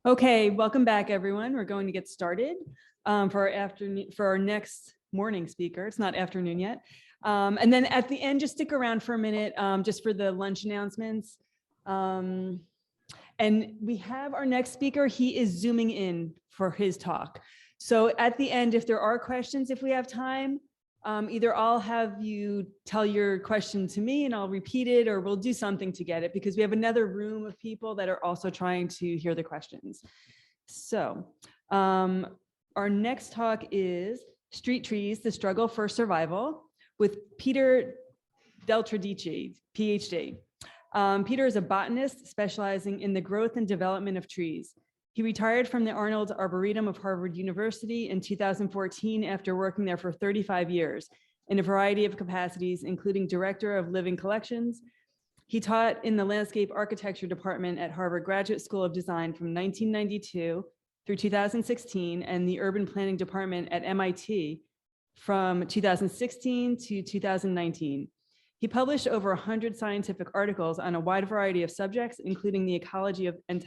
Okay, welcome back, everyone. We're going to get started for our next morning speaker. It's not afternoon yet. And then at the end, just stick around for a minute, just for the lunch announcements. And we have our next speaker. He is zooming in for his talk. So at the end, if there are questions, if we have time, either I'll have you tell your question to me and I'll repeat it, or we'll do something to get it, because we have another room of people that are also trying to hear the questions. So our next talk is Street Trees, the Struggle for Survival, with Peter Del Tredici, PhD. Peter is a botanist specializing in the growth and development of trees. He retired from the Arnold Arboretum of Harvard University in 2014 after working there for 35 years in a variety of capacities, including director of living collections. He taught in the landscape architecture department at Harvard Graduate School of Design from 1992 through 2016, and the urban planning department at MIT from 2016 to 2019. He published over 100 scientific articles on a wide variety of subjects, including the ecology of and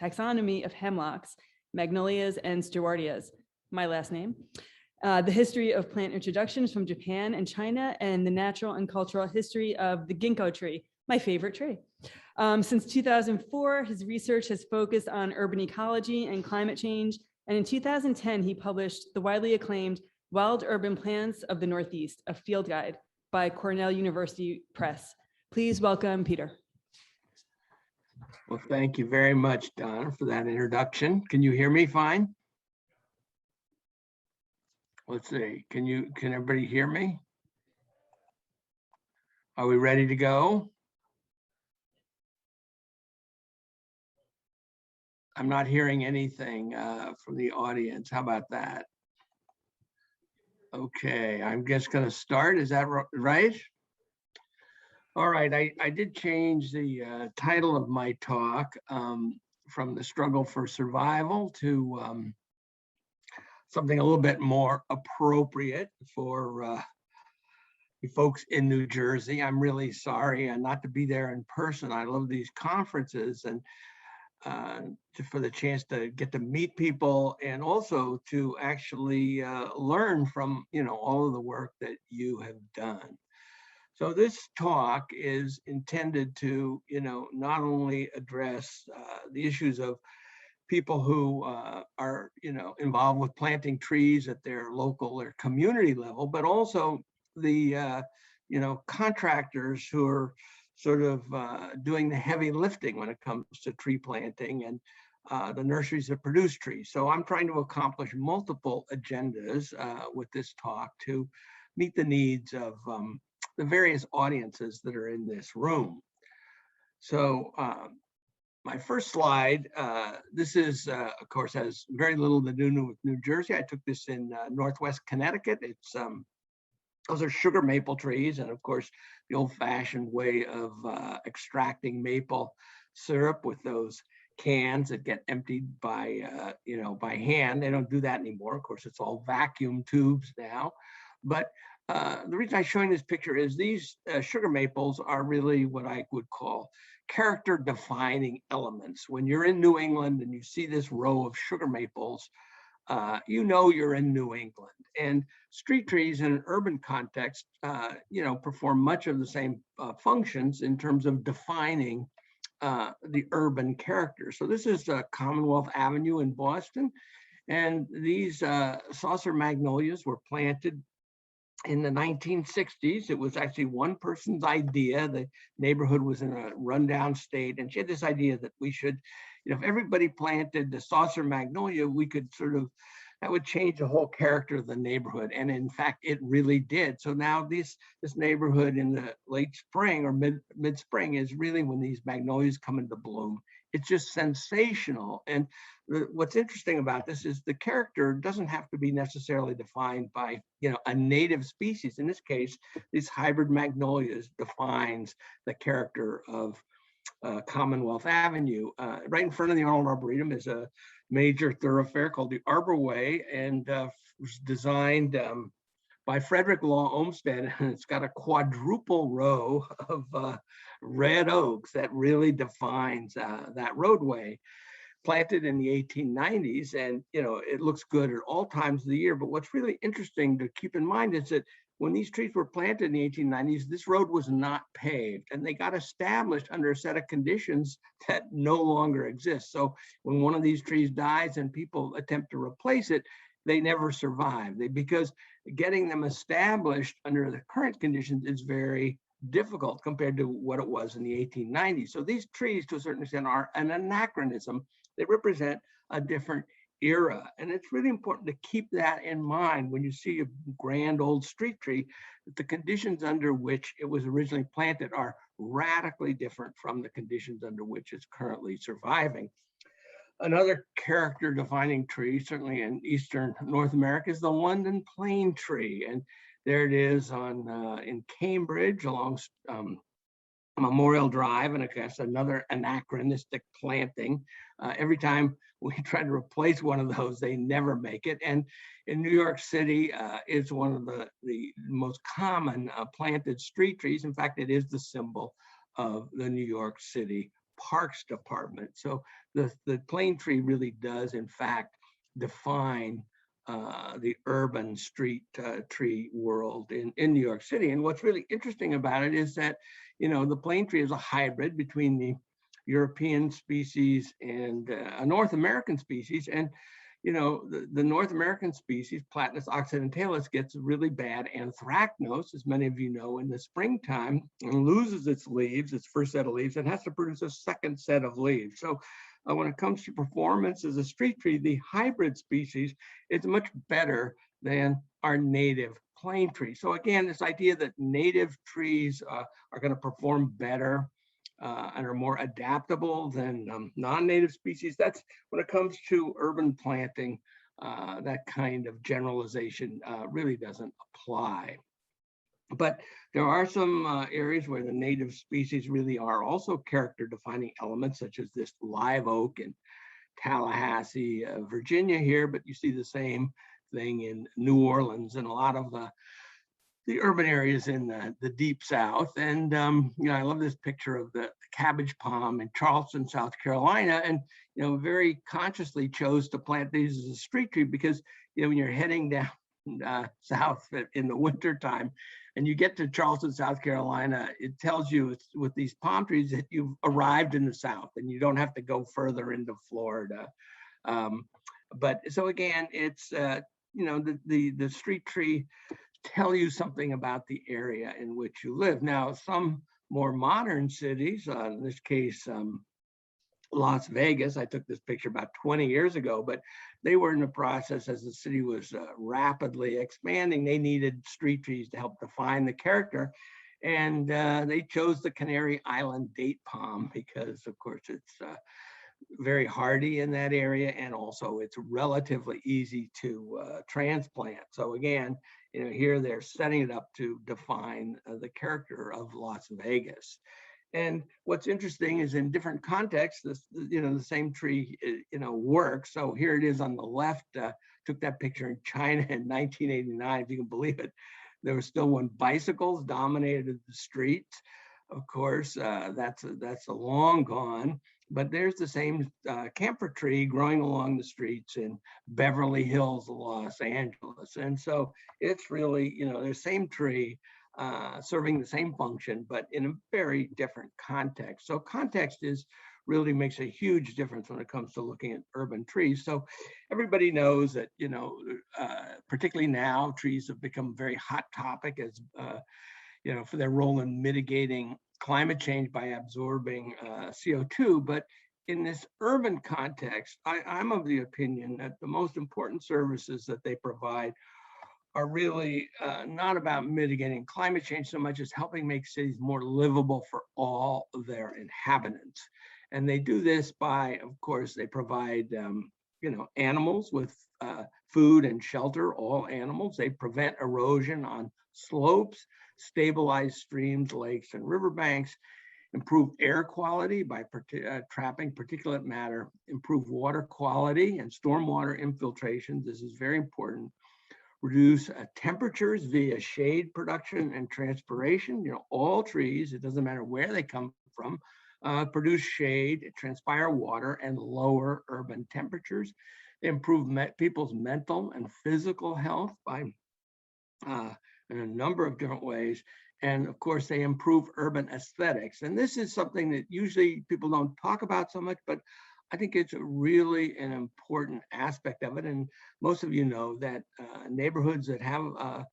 taxonomy of hemlocks, magnolias, and stewardias, my last name, the history of plant introductions from Japan and China, and the natural and cultural history of the ginkgo tree, my favorite tree. Since 2004, his research has focused on urban ecology and climate change, and in 2010, he published the widely acclaimed Wild Urban Plants of the Northeast, a field guide, by Cornell University Press. Please welcome Peter. Well, thank you very much, Donna, for that introduction. Can you hear me fine? Let's see, can everybody hear me? Are we ready to go? I'm not hearing anything from the audience. How about that? Okay, I'm just going to start. Is that right? All right, I did change the title of my talk from the struggle for survival to something a little bit more appropriate for folks in New Jersey. I'm really sorry not to be there in person. I love these conferences, and for the chance to get to meet people, and also to actually learn from all of the work that you have done. So this talk is intended to not only address the issues of people who are involved with planting trees at their local or community level, but also the contractors who are sort of doing the heavy lifting when it comes to tree planting, and the nurseries that produce trees. So I'm trying to accomplish multiple agendas with this talk to meet the needs of the various audiences that are in this room. So my first slide, this is, of course, has very little to do with New Jersey. I took this in Northwest Connecticut. It's those are sugar maple trees, and of course, the old-fashioned way of extracting maple syrup with those cans that get emptied by by hand. They don't do that anymore. Of course, it's all vacuum tubes now. But the reason I'm showing this picture is these sugar maples are really what I would call character-defining elements. When you're in New England and you see this row of sugar maples, you're in New England. And street trees in an urban context, perform much of the same functions in terms of defining the urban character. So this is Commonwealth Avenue in Boston, and these saucer magnolias were planted in the 1960s. It was actually one person's idea. The neighborhood was in a rundown state, and she had this idea that we should, if everybody planted the saucer magnolia, we could that would change the whole character of the neighborhood. And in fact, it really did. So now this neighborhood in the late spring or mid-spring is really when these magnolias come into bloom. It's just sensational. And what's interesting about this is the character doesn't have to be necessarily defined by a native species. In this case, these hybrid magnolias defines the character of Commonwealth Avenue. Right in front of the Arnold Arboretum is a major thoroughfare called the Arborway, and was designed by Frederick Law Olmsted, and it's got a quadruple row of red oaks that really defines that roadway. planted in the 1890s, and it looks good at all times of the year. But what's really interesting to keep in mind is that when these trees were planted in the 1890s, this road was not paved, and they got established under a set of conditions that no longer exist. So when one of these trees dies and people attempt to replace it, they never survive. Because getting them established under the current conditions is very difficult compared to what it was in the 1890s. So these trees, to a certain extent, are an anachronism. They represent a different era. And it's really important to keep that in mind when you see a grand old street tree, that the conditions under which it was originally planted are radically different from the conditions under which it's currently surviving. Another character defining tree, certainly in Eastern North America, is the London plane tree. And there it is in Cambridge along Memorial Drive, and I guess another anachronistic planting. Every time we try to replace one of those, they never make it. And in New York City, it's one of the most common planted street trees. In fact, it is the symbol of the New York City Parks Department. So the plane tree really does, in fact, define the urban street tree world in New York City. And what's really interesting about it is that, the plane tree is a hybrid between the European species and a North American species. And, the North American species, Platanus occidentalis, gets really bad anthracnose, as many of you know, in the springtime, and loses its leaves, its first set of leaves, and has to produce a second set of leaves. So when it comes to performance as a street tree, the hybrid species is much better than our native plane tree. So again, this idea that native trees are going to perform better and are more adaptable than non-native species, that's when it comes to urban planting, that kind of generalization really doesn't apply. But there are some areas where the native species really are also character defining elements, such as this live oak in Tallahassee, Virginia here, but you see the same thing in New Orleans and a lot of the urban areas in the deep South. And, I love this picture of the cabbage palm in Charleston, South Carolina, and, very consciously chose to plant these as a street tree because, when you're heading down south in the wintertime and you get to Charleston, South Carolina, it tells you with these palm trees that you've arrived in the South and you don't have to go further into Florida. But so again, it's, the street tree tell you something about the area in which you live. Now, some more modern cities, in this case, Las Vegas, I took this picture about 20 years ago, but they were in the process as the city was rapidly expanding. They needed street trees to help define the character. And they chose the Canary Island date palm because, of course, it's very hardy in that area, and also it's relatively easy to transplant. So again, here they're setting it up to define the character of Las Vegas. And what's interesting is in different contexts, the same tree, works. So here it is on the left. Took that picture in China in 1989, if you can believe it. There was still when bicycles dominated the streets. Of course, that's a long gone. But there's the same camphor tree growing along the streets in Beverly Hills, Los Angeles. And so it's really, the same tree serving the same function, but in a very different context. So context really makes a huge difference when it comes to looking at urban trees. So everybody knows that, particularly now, trees have become a very hot topic as, for their role in mitigating climate change by absorbing CO2. But in this urban context, I'm of the opinion that the most important services that they provide are really not about mitigating climate change so much as helping make cities more livable for all of their inhabitants. And they do this by, of course, they provide, animals with food and shelter, all animals. They prevent erosion on slopes, stabilize streams, lakes, and riverbanks, improve air quality by trapping particulate matter, improve water quality and stormwater infiltration. This is very important. Reduce temperatures via shade production and transpiration. All trees, it doesn't matter where they come from, produce shade, transpire water, and lower urban temperatures. They improve people's mental and physical health by in a number of different ways. And of course, they improve urban aesthetics. And this is something that usually people don't talk about so much, but I think it's really an important aspect of it. And most of you know that neighborhoods that have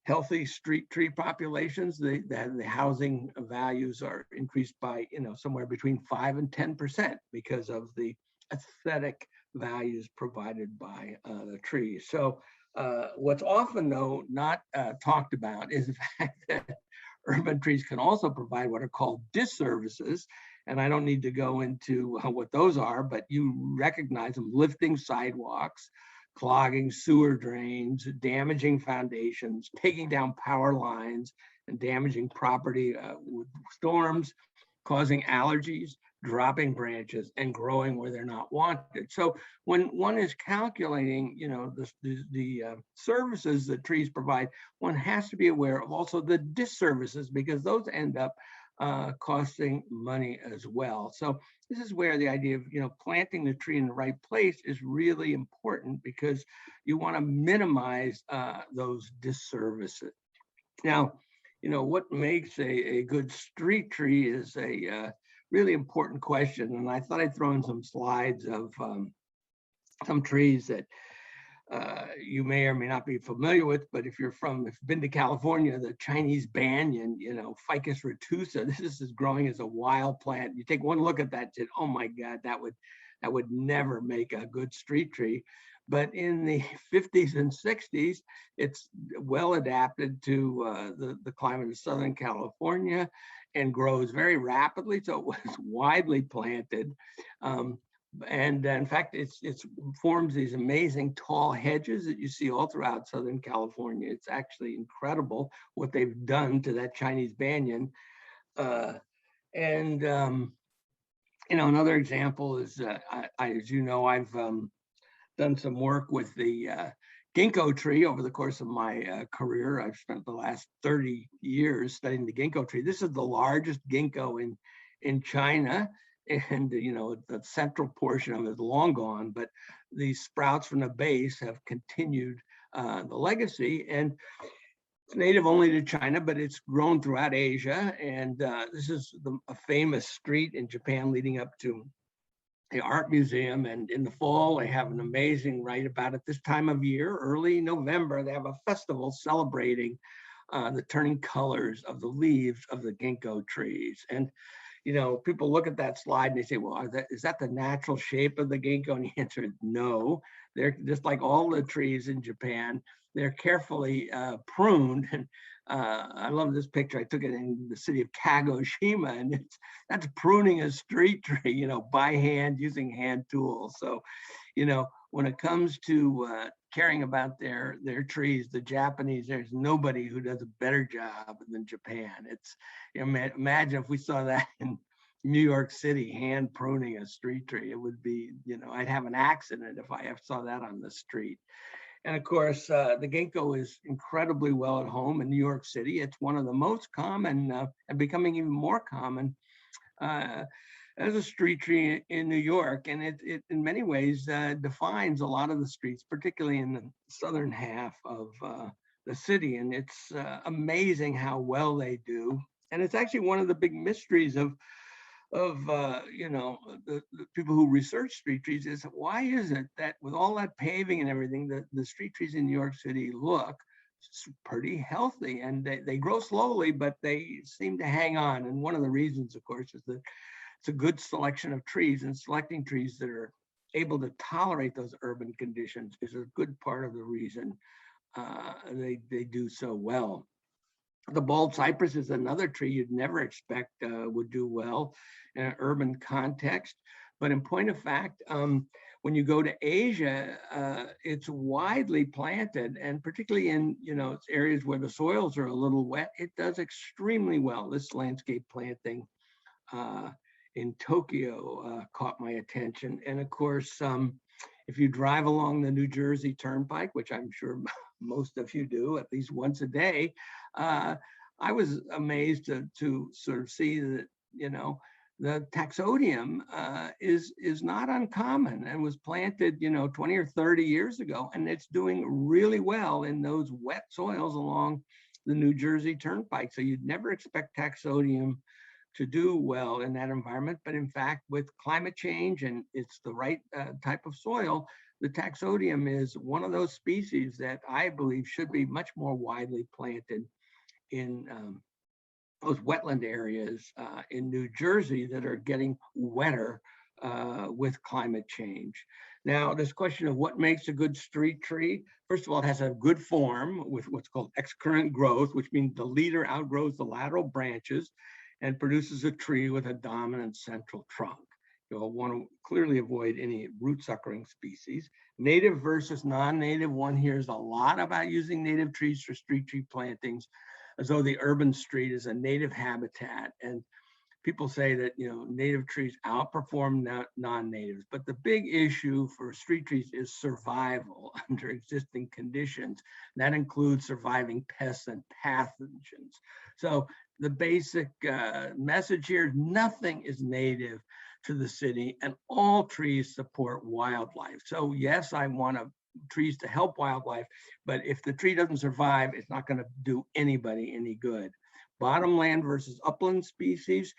healthy street tree populations, the housing values are increased by somewhere between 5 and 10% because of the aesthetic values provided by the trees. So what's often though not talked about is the fact that urban trees can also provide what are called disservices. And I don't need to go into what those are, but you recognize them: lifting sidewalks, clogging sewer drains, damaging foundations, taking down power lines, and damaging property with storms, causing allergies, dropping branches, and growing where they're not wanted. So when one is calculating, the services that trees provide, one has to be aware of also the disservices, because those end up costing money as well. So this is where the idea of planting the tree in the right place is really important, because you want to minimize those disservices. Now, what makes a good street tree is a really important question. And I thought I'd throw in some slides of some trees that you may or may not be familiar with, but if you've been to California, the Chinese banyan, Ficus retusa, this is growing as a wild plant. You take one look at that, and say, oh my God, that would never make a good street tree. But in the 50s and 60s, it's well adapted to the climate of Southern California and grows very rapidly. So it was widely planted. And in fact, it forms these amazing tall hedges that you see all throughout Southern California. It's actually incredible what they've done to that Chinese banyan. Another example is, as you know, I've done some work with the ginkgo tree over the course of my career. I've spent the last 30 years studying the ginkgo tree. This is the largest ginkgo in China. And the central portion of it is long gone, but these sprouts from the base have continued the legacy. And it's native only to China, but it's grown throughout Asia. And this is a famous street in Japan leading up to the art museum. And in the fall, they have an amazing, right about at this time of year, early November, they have a festival celebrating the turning colors of the leaves of the ginkgo trees. And people look at that slide and they say, well, is that the natural shape of the ginkgo? And the answer is no. They're just like all the trees in Japan. They're carefully pruned. And I love this picture. I took it in the city of Kagoshima, and that's pruning a street tree, by hand, using hand tools. So, when it comes to caring about their trees, the Japanese, there's nobody who does a better job than Japan. It's, imagine if we saw that in New York City, hand pruning a street tree. It would be, I'd have an accident if I saw that on the street. And of course, the ginkgo is incredibly well at home in New York City. It's one of the most common and becoming even more common as a street tree in New York. And it in many ways defines a lot of the streets, particularly in the southern half of the city. And it's amazing how well they do. And it's actually one of the big mysteries of the people who research street trees is, why is it that with all that paving and everything, the street trees in New York City look pretty healthy, and they grow slowly, but they seem to hang on. And one of the reasons, of course, is that it's a good selection of trees, and selecting trees that are able to tolerate those urban conditions is a good part of the reason they do so well. The bald cypress is another tree you'd never expect would do well in an urban context. But in point of fact, when you go to Asia, it's widely planted, and particularly in areas where the soils are a little wet, it does extremely well. This landscape planting in Tokyo caught my attention. And of course, if you drive along the New Jersey Turnpike, which I'm sure most of you do at least once a day, I was amazed to sort of see that, the taxodium is not uncommon and was planted, 20 or 30 years ago, and it's doing really well in those wet soils along the New Jersey Turnpike. So you'd never expect taxodium to do well in that environment, but in fact, with climate change and it's the right type of soil, the taxodium is one of those species that I believe should be much more widely planted in those wetland areas in New Jersey that are getting wetter with climate change. Now, this question of what makes a good street tree, first of all, it has a good form with what's called excurrent growth, which means the leader outgrows the lateral branches and produces a tree with a dominant central trunk. You'll want to clearly avoid any root suckering species. Native versus non-native, one hears a lot about using native trees for street tree plantings, as though the urban street is a native habitat. And people say that, native trees outperform non-natives, but the big issue for street trees is survival under existing conditions. That includes surviving pests and pathogens. So the basic message here, nothing is native to the city and all trees support wildlife. So yes, I want trees to help wildlife, but if the tree doesn't survive, it's not going to do anybody any good. Bottomland versus upland species.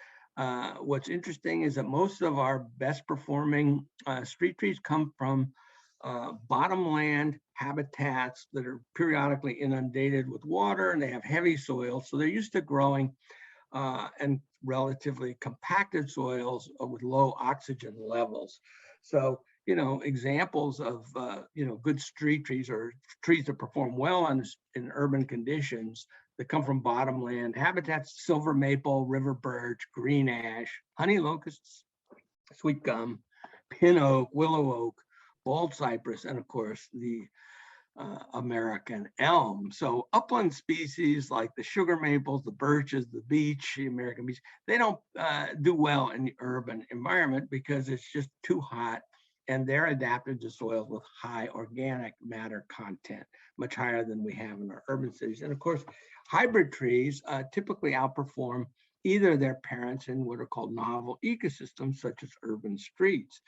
What's interesting is that most of our best performing street trees come from bottomland habitats that are periodically inundated with water, and they have heavy soil, so they're used to growing and relatively compacted soils with low oxygen levels. So, examples of, good street trees or trees that perform well in urban conditions that come from bottomland habitats: silver maple, river birch, green ash, honey locusts, sweet gum, pin oak, willow oak, bald cypress, and of course the American elm. So upland species like the sugar maples, the birches, the beech, the American beech, they don't do well in the urban environment because it's just too hot, and they're adapted to soils with high organic matter content, much higher than we have in our urban cities. And of course, hybrid trees typically outperform either their parents in what are called novel ecosystems, such as urban streets.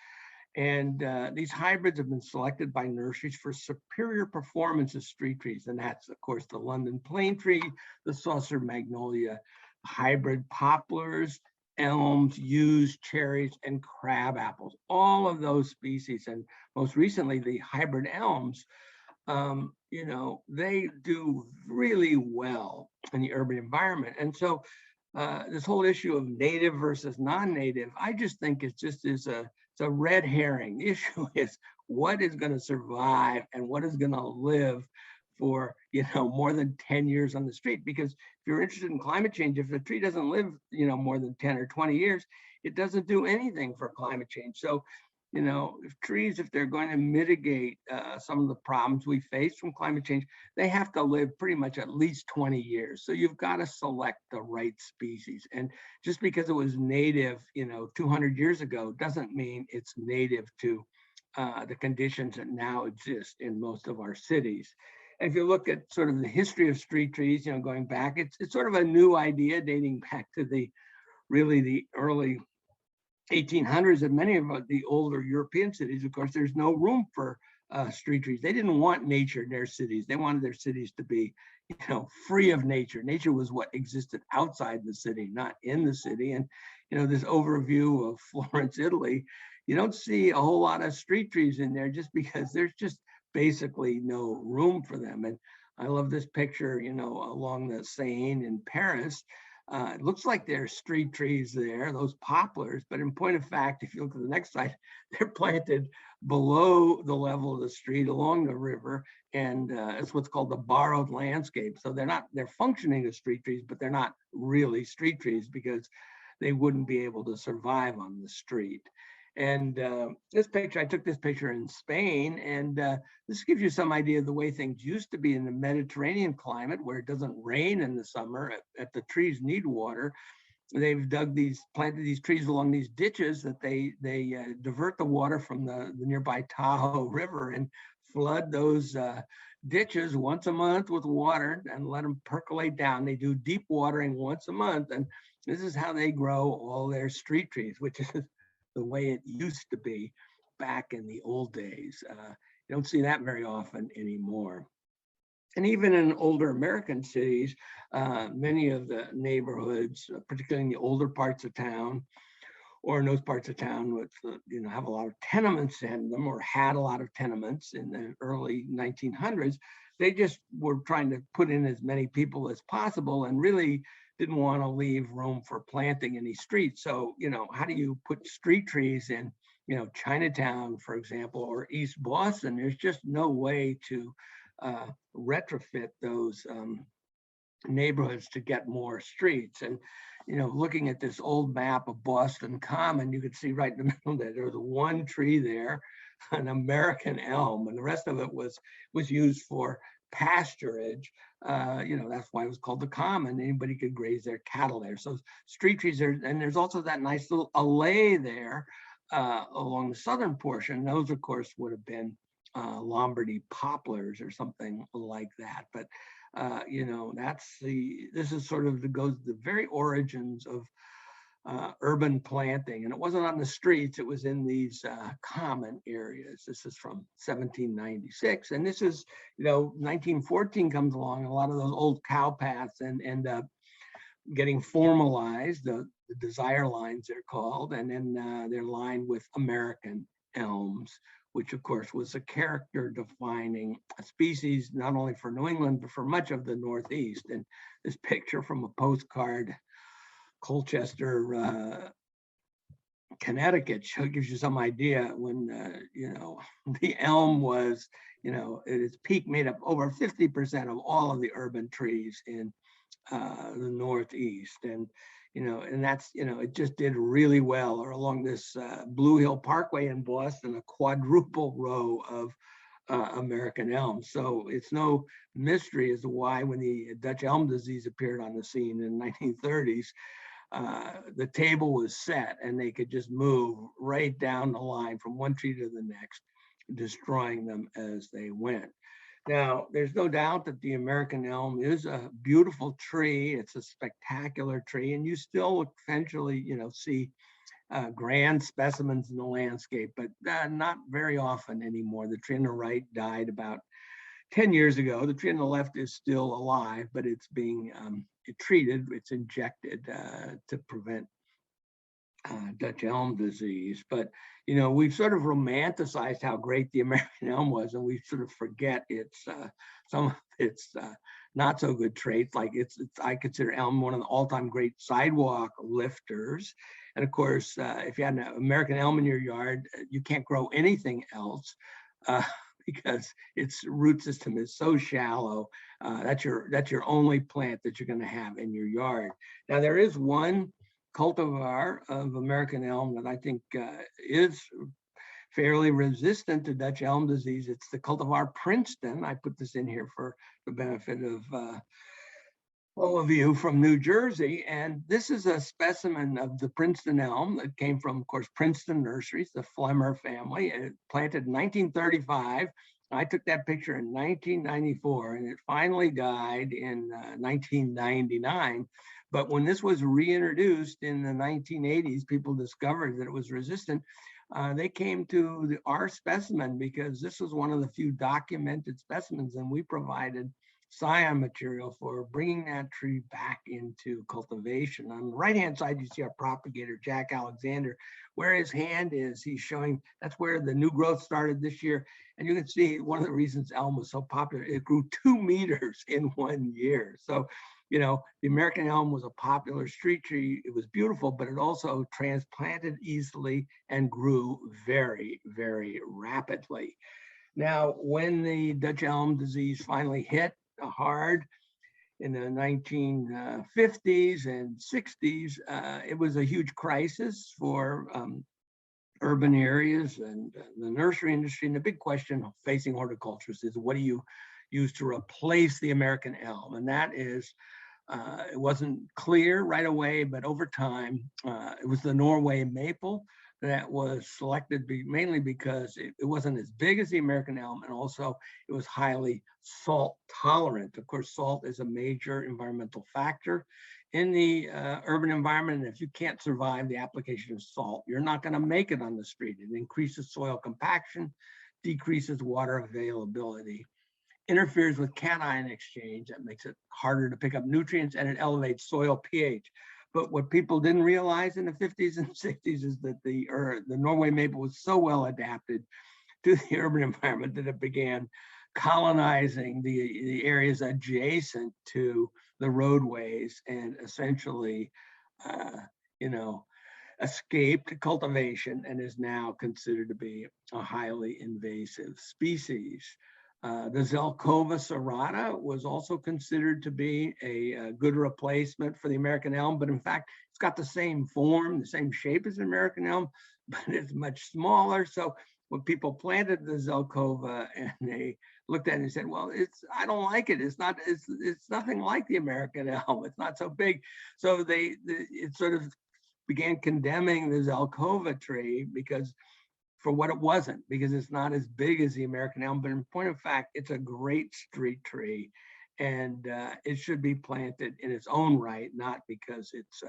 And these hybrids have been selected by nurseries for superior performance as street trees. And that's, of course, the London plane tree, the saucer magnolia, hybrid poplars, elms, yews, cherries, and crab apples. All of those species, and most recently, the hybrid elms, they do really well in the urban environment. And so this whole issue of native versus non-native, I just think it's a red herring. The issue is what is going to survive and what is going to live for more than 10 years on the street. Because if you're interested in climate change, if a tree doesn't live more than 10 or 20 years, it doesn't do anything for climate change. So if they're going to mitigate some of the problems we face from climate change, they have to live pretty much at least 20 years. So you've got to select the right species. And just because it was native, 200 years ago, doesn't mean it's native to the conditions that now exist in most of our cities. And if you look at sort of the history of street trees, going back, it's sort of a new idea dating back to the early 1800s. And many of the older European cities, of course, there's no room for street trees. They didn't want nature in their cities. They wanted their cities to be, free of nature. Nature was what existed outside the city, not in the city. And, this overview of Florence, Italy, you don't see a whole lot of street trees in there just because there's just basically no room for them. And I love this picture, along the Seine in Paris. It looks like there's street trees there, those poplars, but in point of fact, if you look at the next slide, they're planted below the level of the street along the river, and it's what's called the borrowed landscape. So they're functioning as street trees, but they're not really street trees because they wouldn't be able to survive on the street. And I took this picture in Spain, and this gives you some idea of the way things used to be in the Mediterranean climate, where it doesn't rain in the summer, at the trees need water. They've planted these trees along these ditches that they divert the water from the nearby Tahoe River and flood those ditches once a month with water and let them percolate down. They do deep watering once a month, and this is how they grow all their street trees, which is the way it used to be back in the old days. You don't see that very often anymore. And even in older American cities, many of the neighborhoods, particularly in the older parts of town, or in those parts of town with, have a lot of tenements in them, or had a lot of tenements in the early 1900s, they just were trying to put in as many people as possible and really didn't want to leave room for planting any streets. So, how do you put street trees in, Chinatown, for example, or East Boston? There's just no way to retrofit those neighborhoods to get more streets. And looking at this old map of Boston Common, you could see right in the middle that there was one tree there, an American elm, and the rest of it was used for pasturage. That's why it was called the Common. Anybody could graze their cattle there. So street trees are, and there's also that nice little alley there along the southern portion. Those, of course, would have been Lombardy poplars or something like that. But this is sort of goes the very origins of urban planting. And it wasn't on the streets, it was in these common areas. This is from 1796. And this is, 1914 comes along, and a lot of those old cow paths and end up getting formalized, the desire lines they're called, and then they're lined with American elms, which of course was a character defining species, not only for New England, but for much of the Northeast. And this picture from a postcard, Colchester, Connecticut, gives you some idea when, the elm was, at its peak, made up over 50% of all of the urban trees in the Northeast. And and that's, it just did really well. Or along this Blue Hill Parkway in Boston, a quadruple row of American elms. So it's no mystery as to why, when the Dutch elm disease appeared on the scene in the 1930s, the table was set and they could just move right down the line from one tree to the next, destroying them as they went. Now, there's no doubt that the American elm is a beautiful tree. It's a spectacular tree, and you still eventually, see grand specimens in the landscape, but not very often anymore. The tree on the right died about 10 years ago. The tree on the left is still alive, but it's being treated. It's injected to prevent Dutch elm disease. But we've sort of romanticized how great the American elm was, and we sort of forget its some of its not so good traits. Like I consider elm one of the all-time great sidewalk lifters. And of course, if you had an American elm in your yard, you can't grow anything else because its root system is so shallow. That's your only plant that you're going to have in your yard. Now, there is one cultivar of American elm that I think is fairly resistant to Dutch elm disease. It's the cultivar Princeton. I put this in here for the benefit of all of you from New Jersey. And this is a specimen of the Princeton elm that came from, of course, Princeton Nurseries, the Flemmer family. It planted in 1935. I took that picture in 1994, and it finally died in 1999. But when this was reintroduced in the 1980s, people discovered that it was resistant. They came to our specimen because this was one of the few documented specimens, and we provided scion material for bringing that tree back into cultivation. On the right-hand side, you see our propagator, Jack Alexander. Where his hand is, he's showing that's where the new growth started this year. And you can see one of the reasons elm was so popular, it grew 2 meters in 1 year. So, the American elm was a popular street tree. It was beautiful, but it also transplanted easily and grew very, very rapidly. Now, when the Dutch elm disease finally hit hard in the 1950s and 60s, it was a huge crisis for urban areas and the nursery industry. And the big question facing horticulturists is, what do you use to replace the American elm? And that is, it wasn't clear right away, but over time, it was the Norway maple that was selected mainly because it wasn't as big as the American elm, and also it was highly salt tolerant. Of course, salt is a major environmental factor in the urban environment. And if you can't survive the application of salt, you're not going to make it on the street. It increases soil compaction, decreases water availability, interferes with cation exchange. That makes it harder to pick up nutrients, and it elevates soil pH. But what people didn't realize in the 50s and 60s is that the Norway maple was so well adapted to the urban environment that it began colonizing the areas adjacent to the roadways, and essentially, you know, escaped cultivation and is now considered to be a highly invasive species. The Zelkova serrata was also considered to be a good replacement for the American elm, but in fact, it's got the same form, the same shape as the American elm, but it's much smaller. So when people planted the Zelkova and they looked at it and said, well, I don't like it. It's nothing like the American elm. It's not so big. So it sort of began condemning the Zelkova tree because for what it wasn't, because it's not as big as the American elm. But in point of fact, it's a great street tree, and it should be planted in its own right, not because it's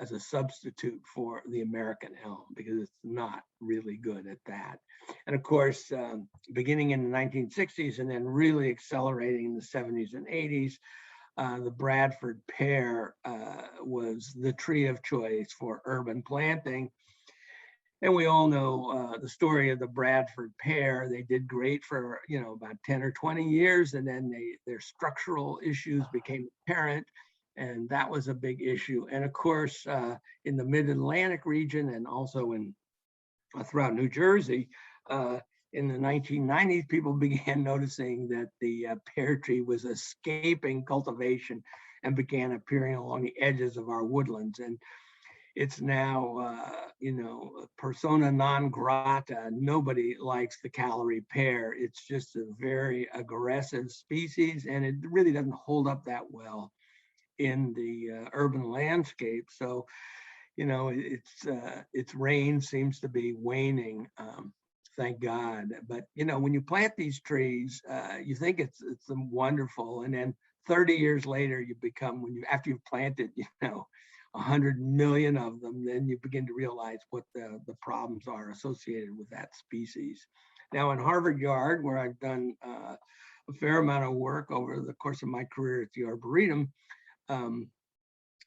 as a substitute for the American elm, because it's not really good at that. And of course, beginning in the 1960s and then really accelerating in the 70s and 80s, the Bradford pear was the tree of choice for urban planting. And we all know the story of the Bradford pear. They did great for about 10 or 20 years, and then their structural issues became apparent, and that was a big issue. And of course, in the Mid-Atlantic region and also in throughout New Jersey, in the 1990s, people began noticing that the pear tree was escaping cultivation and began appearing along the edges of our woodlands. And it's now, persona non grata. Nobody likes the Callery pear. It's just a very aggressive species, and it really doesn't hold up that well in the urban landscape. So, its reign seems to be waning. Thank God. But when you plant these trees, you think it's wonderful, and then 30 years later, after you've planted, 100 million of them, then you begin to realize what the problems are associated with that species. Now, in Harvard Yard, where I've done a fair amount of work over the course of my career at the Arboretum,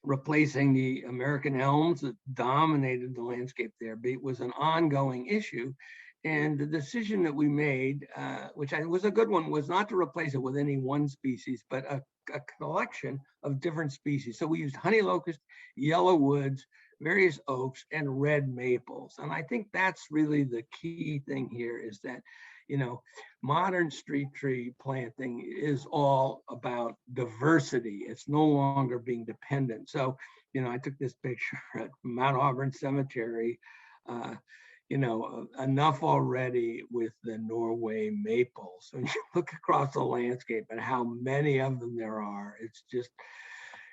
replacing the American elms that dominated the landscape there, was an ongoing issue. And the decision that we made, which was a good one, was not to replace it with any one species, but a collection of different species. So we used honey locust, yellow woods, various oaks, and red maples. And I think that's really the key thing here, is that, modern street tree planting is all about diversity. It's no longer being dependent. So, I took this picture at Mount Auburn Cemetery, enough already with the Norway maples. When you look across the landscape and how many of them there are,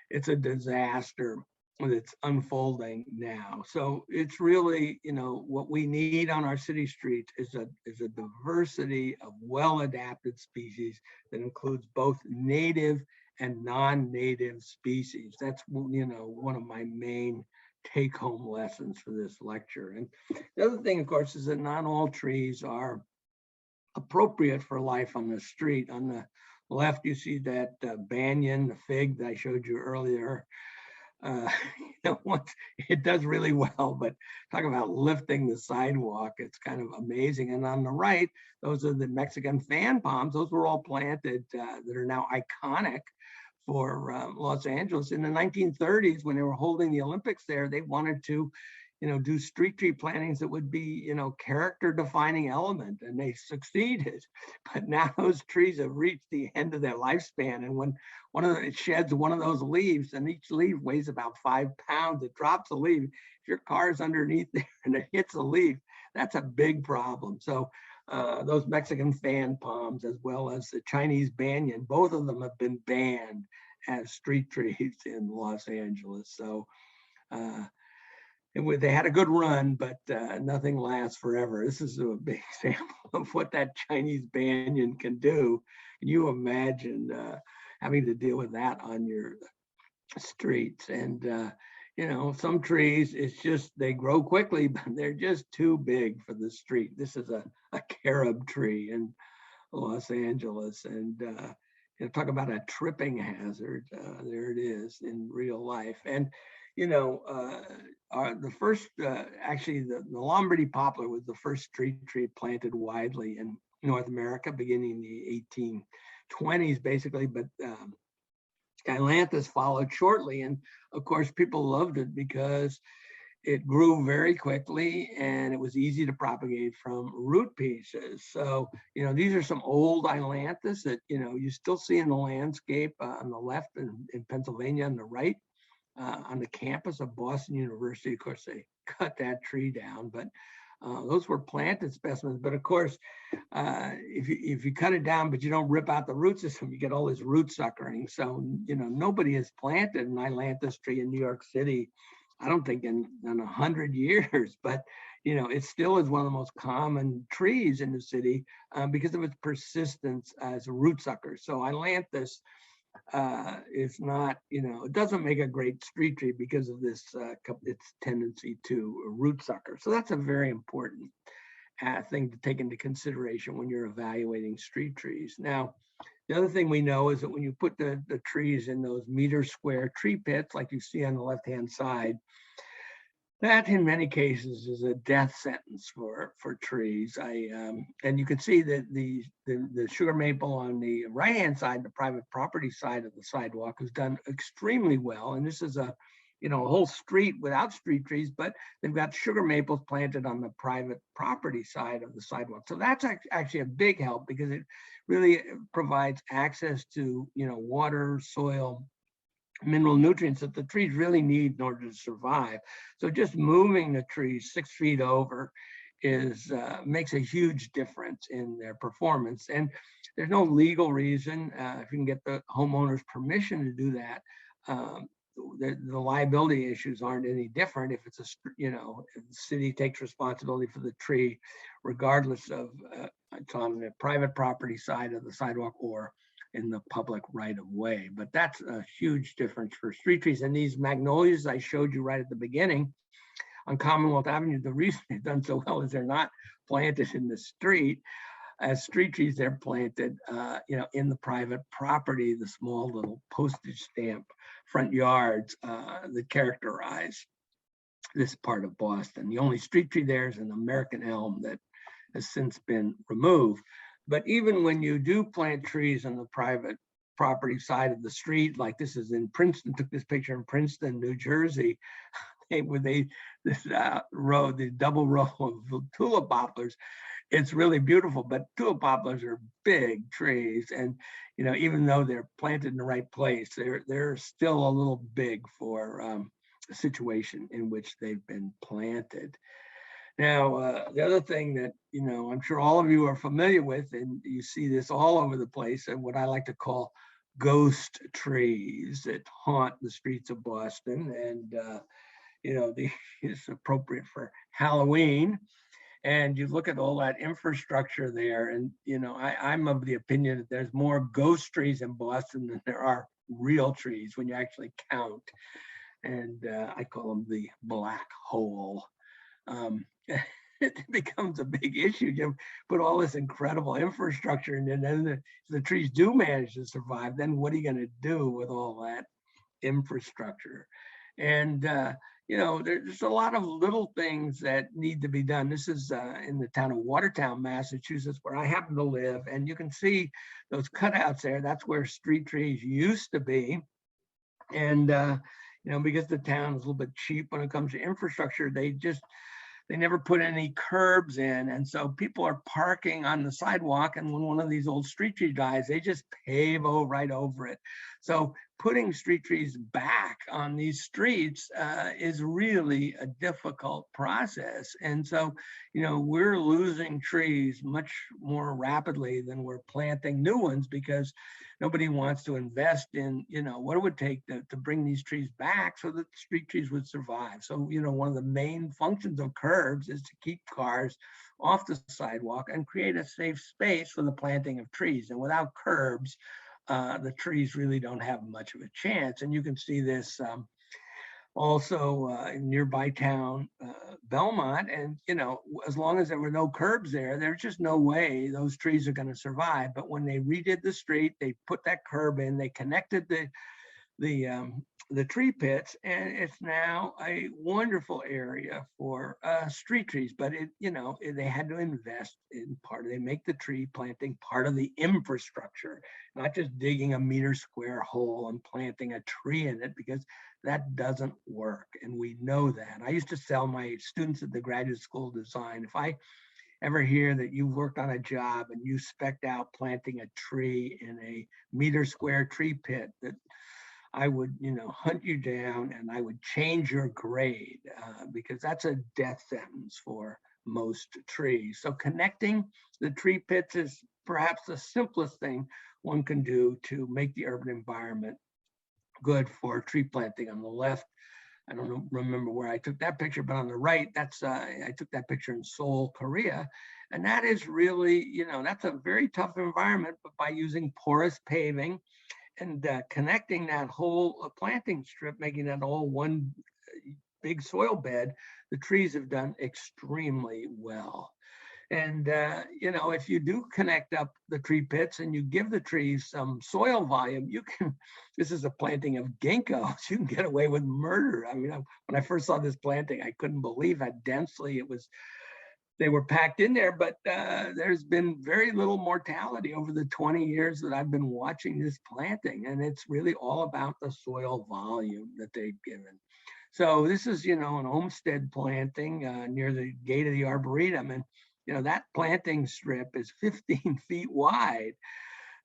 it's a disaster that's unfolding now. So it's really, what we need on our city streets is a diversity of well-adapted species that includes both native and non-native species. That's, one of my main take-home lessons for this lecture. And the other thing, of course, is that not all trees are appropriate for life on the street. On the left, you see that banyan, the fig that I showed you earlier. It does really well, but talk about lifting the sidewalk, it's kind of amazing. And on the right, those are the Mexican fan palms. Those were all planted that are now iconic for Los Angeles. In the 1930s, when they were holding the Olympics there, they wanted to, do street tree plantings that would be, character defining element, and they succeeded. But now those trees have reached the end of their lifespan. And when it sheds one of those leaves, and each leaf weighs about 5 pounds, it drops a leaf. If your car is underneath there and it hits a leaf, that's a big problem. So those Mexican fan palms, as well as the Chinese banyan, both of them have been banned as street trees in Los Angeles. So they had a good run, but nothing lasts forever. This is a big example of what that Chinese banyan can do. Can you imagine having to deal with that on your streets. And, you know, some trees, it's just, they grow quickly, but they're just too big for the street. This is a carob tree in Los Angeles. And, you know, talk about a tripping hazard. There it is in real life. And, you know, the first, actually, the Lombardy poplar was the first street tree planted widely in North America, beginning in the 1820s, basically. But Skylanthus followed shortly. And of course, people loved it because it grew very quickly and it was easy to propagate from root pieces. So, you know, these are some old Ailanthus that, you know, you still see in the landscape on the left in Pennsylvania, on the right, on the campus of Boston University. Of course, they cut that tree down, but those were planted specimens. But of course, if you cut it down, but you don't rip out the root system, you get all this root suckering. So, you know, nobody has planted an Ailanthus tree in New York City, I don't think in 100 years, but, you know, it still is one of the most common trees in the city because of its persistence as a root sucker. So Ailanthus is not, you know, it doesn't make a great street tree because of this, its tendency to root sucker. So that's a very important thing to take into consideration when you're evaluating street trees. Now, the other thing we know is that when you put the trees in those meter square tree pits, like you see on the left-hand side, that in many cases is a death sentence for trees. And you can see that the sugar maple on the right-hand side, the private property side of the sidewalk, has done extremely well. And this is a, you know, a whole street without street trees, but they've got sugar maples planted on the private property side of the sidewalk. So that's actually a big help because it really provides access to, you know, water, soil, mineral nutrients that the trees really need in order to survive. So just moving the trees 6 feet over is makes a huge difference in their performance. And there's no legal reason, if you can get the homeowner's permission to do that, the liability issues aren't any different if it's a, you know, if the city takes responsibility for the tree, regardless of it's on the private property side of the sidewalk or in the public right of way. But that's a huge difference for street trees. And these magnolias I showed you right at the beginning on Commonwealth Avenue, the reason they've done so well is they're not planted in the street. As street trees, they're planted, you know, in the private property, the small little postage stamp front yards that characterize this part of Boston. The only street tree there is an American elm that has since been removed. But even when you do plant trees on the private property side of the street, like this is in Princeton, took this picture in Princeton, New Jersey, this row, the double row of tulip poplars, it's really beautiful, but tulip poplars are big trees. And, you know, even though they're planted in the right place, they're still a little big for the situation in which they've been planted. Now, the other thing that, you know, I'm sure all of you are familiar with, and you see this all over the place, and what I like to call ghost trees that haunt the streets of Boston. And, you know, it's appropriate for Halloween. And you look at all that infrastructure there, and, you know, I'm of the opinion that there's more ghost trees in Boston than there are real trees when you actually count. And I call them the black hole. It becomes a big issue. You put all this incredible infrastructure, and then the trees do manage to survive. Then what are you going to do with all that infrastructure? And you know, there's a lot of little things that need to be done. This is in the town of Watertown, Massachusetts, where I happen to live, and you can see those cutouts there. That's where street trees used to be. And you know, because the town is a little bit cheap when it comes to infrastructure, they never put any curbs in. And so people are parking on the sidewalk, and when one of these old street tree dies, they just pave right over it. So putting street trees back on these streets is really a difficult process. And so, you know, we're losing trees much more rapidly than we're planting new ones because nobody wants to invest in, you know, what it would take to bring these trees back so that the street trees would survive. So, you know, one of the main functions of curbs is to keep cars off the sidewalk and create a safe space for the planting of trees. And without curbs, the trees really don't have much of a chance. And you can see this also in nearby town, Belmont. And, as long as there were no curbs there, there's just no way those trees are going to survive. But when they redid the street, they put that curb in, they connected the tree pits, and it's now a wonderful area for street trees. But they had to invest in they make the tree planting part of the infrastructure, not just digging a meter square hole and planting a tree in it, because that doesn't work. And we know that. I used to tell my students at the graduate school of design, if I ever hear that you worked on a job and you spec'd out planting a tree in a meter square tree pit, that I would, hunt you down and I would change your grade, because that's a death sentence for most trees. So connecting the tree pits is perhaps the simplest thing one can do to make the urban environment good for tree planting. On the left, I don't remember where I took that picture, but on the right, I took that picture in Seoul, Korea. And that is really, that's a very tough environment, but by using porous paving and connecting that whole planting strip, making that all one big soil bed, the trees have done extremely well. And, if you do connect up the tree pits and you give the trees some soil volume, this is a planting of ginkgos, you can get away with murder. I mean, when I first saw this planting, I couldn't believe how densely they were packed in there, but there's been very little mortality over the 20 years that I've been watching this planting. And it's really all about the soil volume that they've given. So this is, an homestead planting near the gate of the Arboretum. And, that planting strip is 15 feet wide.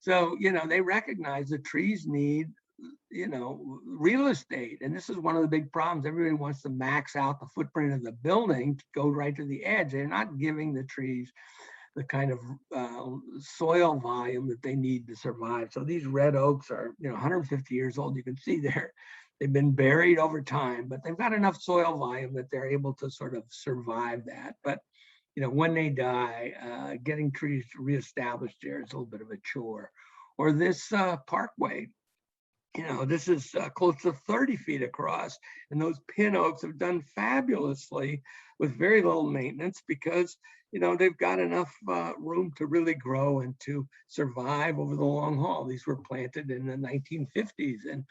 So, they recognize the trees need, real estate. And this is one of the big problems. Everybody wants to max out the footprint of the building to go right to the edge. They're not giving the trees the kind of soil volume that they need to survive. So these red oaks are, 150 years old. You can see they've been buried over time, but they've got enough soil volume that they're able to sort of survive that. But when they die, getting trees reestablished there is a little bit of a chore. Or this parkway, this is close to 30 feet across, and those pin oaks have done fabulously with very little maintenance because, they've got enough room to really grow and to survive over the long haul. These were planted in the 1950s and,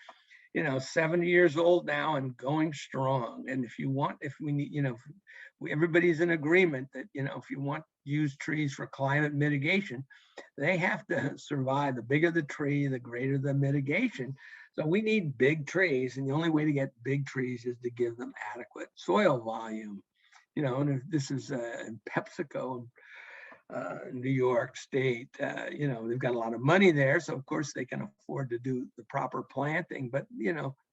70 years old now and going strong. And if we need, everybody's in agreement that, if you want to use trees for climate mitigation, they have to survive. The bigger the tree, the greater the mitigation. So we need big trees. And the only way to get big trees is to give them adequate soil volume. And if this is in PepsiCo, New York State, they've got a lot of money there. So of course they can afford to do the proper planting, but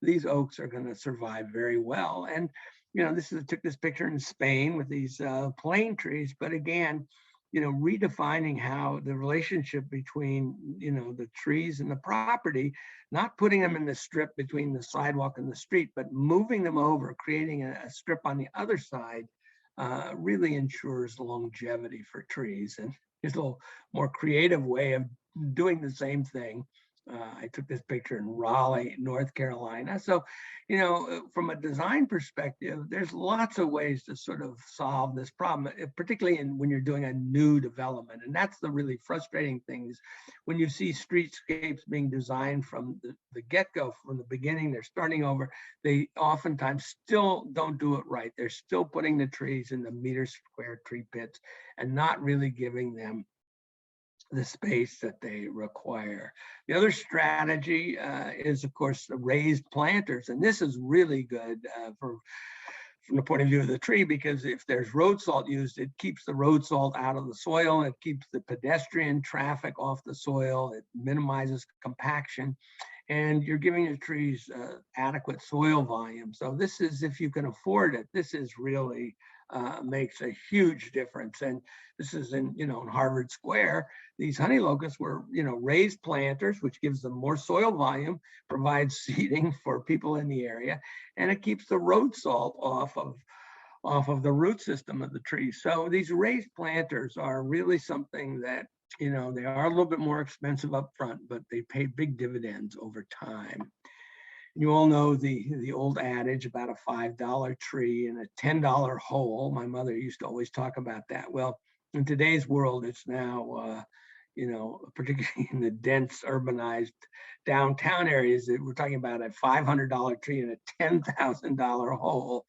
these oaks are going to survive very well. And, took this picture in Spain with these plane trees, but again, redefining how the relationship between, the trees and the property, not putting them in the strip between the sidewalk and the street, but moving them over, creating a strip on the other side, really ensures longevity for trees. And here's a little more creative way of doing the same thing. I took this picture in Raleigh, North Carolina. So, from a design perspective, there's lots of ways to sort of solve this problem, particularly when you're doing a new development. And that's the really frustrating thing is when you see streetscapes being designed from the get-go, from the beginning, they're starting over, they oftentimes still don't do it right. They're still putting the trees in the meter square tree pits and not really giving them the space that they require. The other strategy is, of course, the raised planters. And this is really good from the point of view of the tree, because if there's road salt used, it keeps the road salt out of the soil. It keeps the pedestrian traffic off the soil. It minimizes compaction. And you're giving the trees adequate soil volume. So this is, if you can afford it, this is really makes a huge difference. And this is in Harvard Square. These honey locusts were, raised planters, which gives them more soil volume, provides seeding for people in the area, and it keeps the road salt off of the root system of the tree. So these raised planters are really something that you know, they are a little bit more expensive up front, but they pay big dividends over time. You all know the old adage about a $5 tree and a $10 hole. My mother used to always talk about that. Well, in today's world, it's now, you know, particularly in the dense urbanized downtown areas, that we're talking about a $500 tree and a $10,000 hole,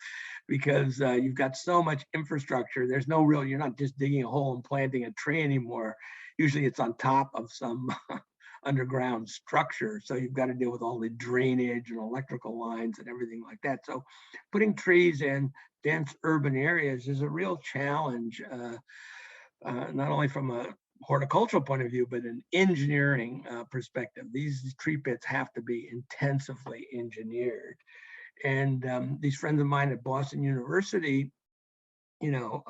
because you've got so much infrastructure. There's no real, you're not just digging a hole and planting a tree anymore. Usually it's on top of some underground structure. So you've got to deal with all the drainage and electrical lines and everything like that. So putting trees in dense urban areas is a real challenge, not only from a horticultural point of view, but an engineering perspective. These tree pits have to be intensively engineered. And these friends of mine at Boston University, you know,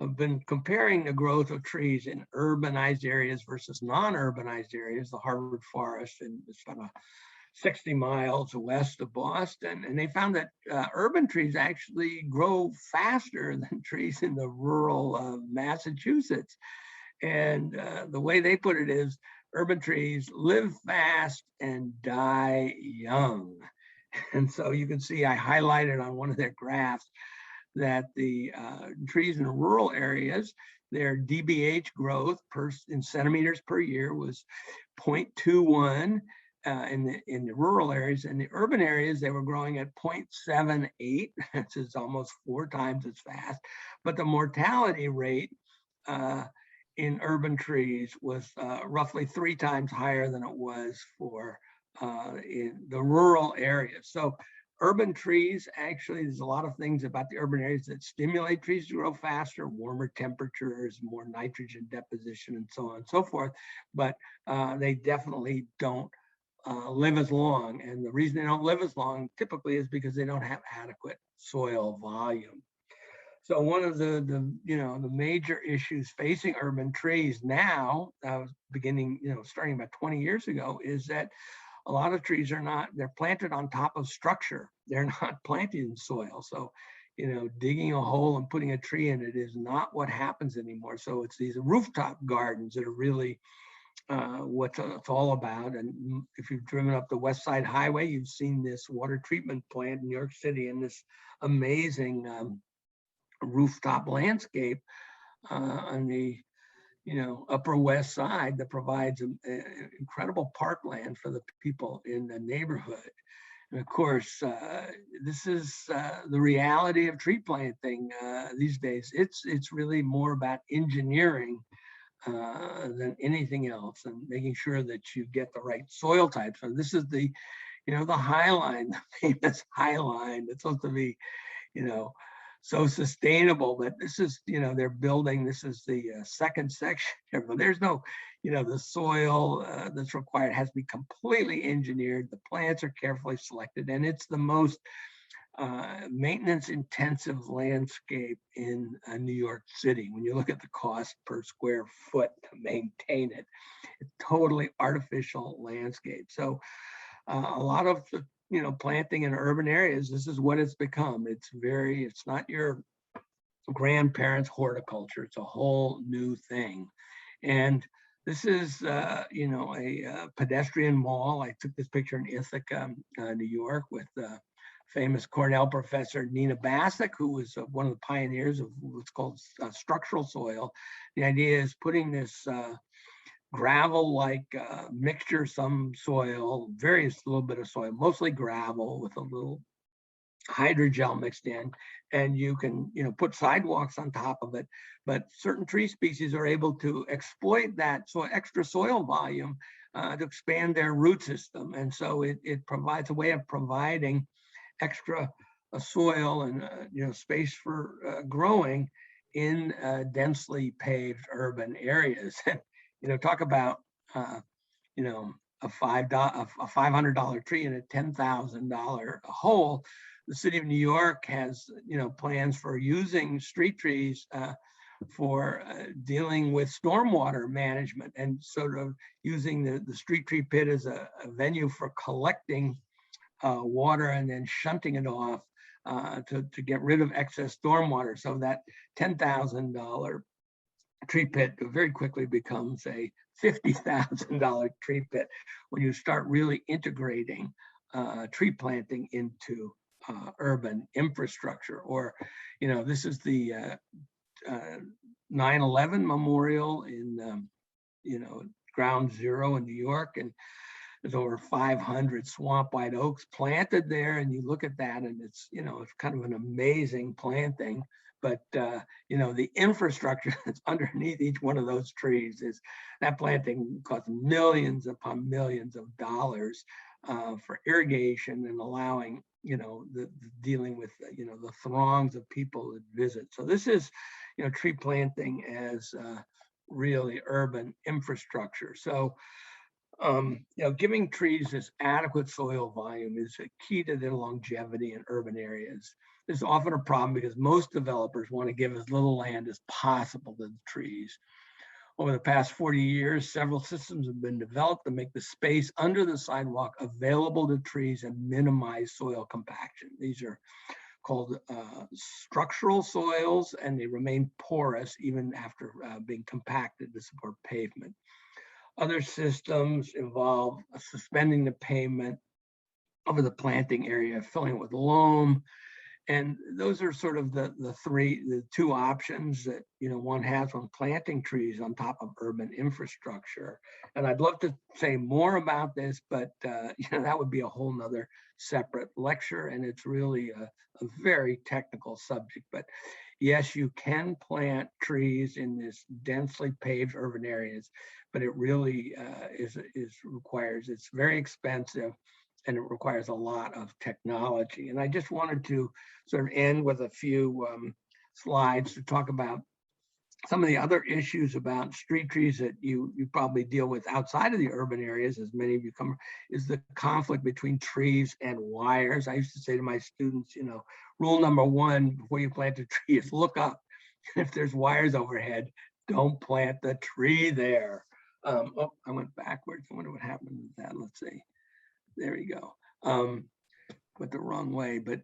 have been comparing the growth of trees in urbanized areas versus non-urbanized areas, the Harvard Forest, and it's about 60 miles west of Boston. And they found that urban trees actually grow faster than trees in the rural Massachusetts. And the way they put it is, urban trees live fast and die young. And so you can see I highlighted on one of their graphs that the trees in rural areas, their DBH growth in centimeters per year was 0.21 in the rural areas. In the urban areas, they were growing at 0.78. This is almost 4 times as fast. But the mortality rate in urban trees was roughly 3 times higher than it was for in the rural areas. So urban trees, actually, there's a lot of things about the urban areas that stimulate trees to grow faster, warmer temperatures, more nitrogen deposition, and so on and so forth. But they definitely don't live as long. And the reason they don't live as long typically is because they don't have adequate soil volume. So one of the you know, the major issues facing urban trees now, beginning, you know, starting about 20 years ago, is that a lot of trees are not, they're planted on top of structure. They're not planted in soil. So, you know, digging a hole and putting a tree in it is not what happens anymore. So it's these rooftop gardens that are really what it's all about. And if you've driven up the West Side Highway, you've seen this water treatment plant in New York City and this amazing rooftop landscape on the, you know, Upper West Side that provides incredible parkland for the people in the neighborhood. And of course, this is the reality of tree planting these days. It's really more about engineering than anything else, and making sure that you get the right soil type. So this is the, you know, the High Line, the famous High Line. It's supposed to be, you know, so sustainable, but this is, you know, they're building, this is the second section here, but there's no, you know, the soil that's required has to be completely engineered. The plants are carefully selected, and it's the most maintenance intensive landscape in New York City. When you look at the cost per square foot to maintain it, it's totally artificial landscape. So a lot of the, you know, planting in urban areas, this is what it's become. It's not your grandparents' horticulture. It's a whole new thing. And this is, you know, a pedestrian mall. I took this picture in Ithaca, New York, with famous Cornell professor Nina Bassuk, who was one of the pioneers of what's called structural soil. The idea is putting this gravel-like mixture, some soil, various little bit of soil, mostly gravel with a little hydrogel mixed in, and you can, you know, put sidewalks on top of it. But certain tree species are able to exploit that extra soil volume to expand their root system, and so it provides a way of providing extra soil and you know, space for growing in densely paved urban areas. You know, talk about you know, a $500 tree and a $10,000 hole. The city of New York has, you know, plans for using street trees for dealing with stormwater management, and sort of using the street tree pit as a venue for collecting water and then shunting it off to get rid of excess stormwater. So that $10,000 tree pit very quickly becomes a $50,000 tree pit when you start really integrating tree planting into urban infrastructure. Or, this is the 9/11 memorial in, Ground Zero in New York, and there's over 500 swamp white oaks planted there. And you look at that, and it's kind of an amazing planting. But the infrastructure that's underneath each one of those trees is that planting costs millions upon millions of dollars for irrigation and allowing the dealing with the throngs of people that visit. So this is tree planting as really urban infrastructure. So giving trees this adequate soil volume is a key to their longevity in urban areas. This is often a problem because most developers want to give as little land as possible to the trees. Over the past 40 years, several systems have been developed to make the space under the sidewalk available to trees and minimize soil compaction. These are called structural soils, and they remain porous even after being compacted to support pavement. Other systems involve suspending the pavement over the planting area, filling it with loam. And those are sort of the two options that one has when planting trees on top of urban infrastructure. And I'd love to say more about this, but that would be a whole nother separate lecture, and it's really a very technical subject. But yes, you can plant trees in this densely paved urban areas, but it really it's very expensive, and it requires a lot of technology. And I just wanted to sort of end with a few slides to talk about some of the other issues about street trees that you probably deal with outside of the urban areas, as many of you come, is the conflict between trees and wires. I used to say to my students, rule number one before you plant a tree is look up. If there's wires overhead, don't plant the tree there. Oh, I went backwards. I wonder what happened with that. Let's see. There we go. Went the wrong way, but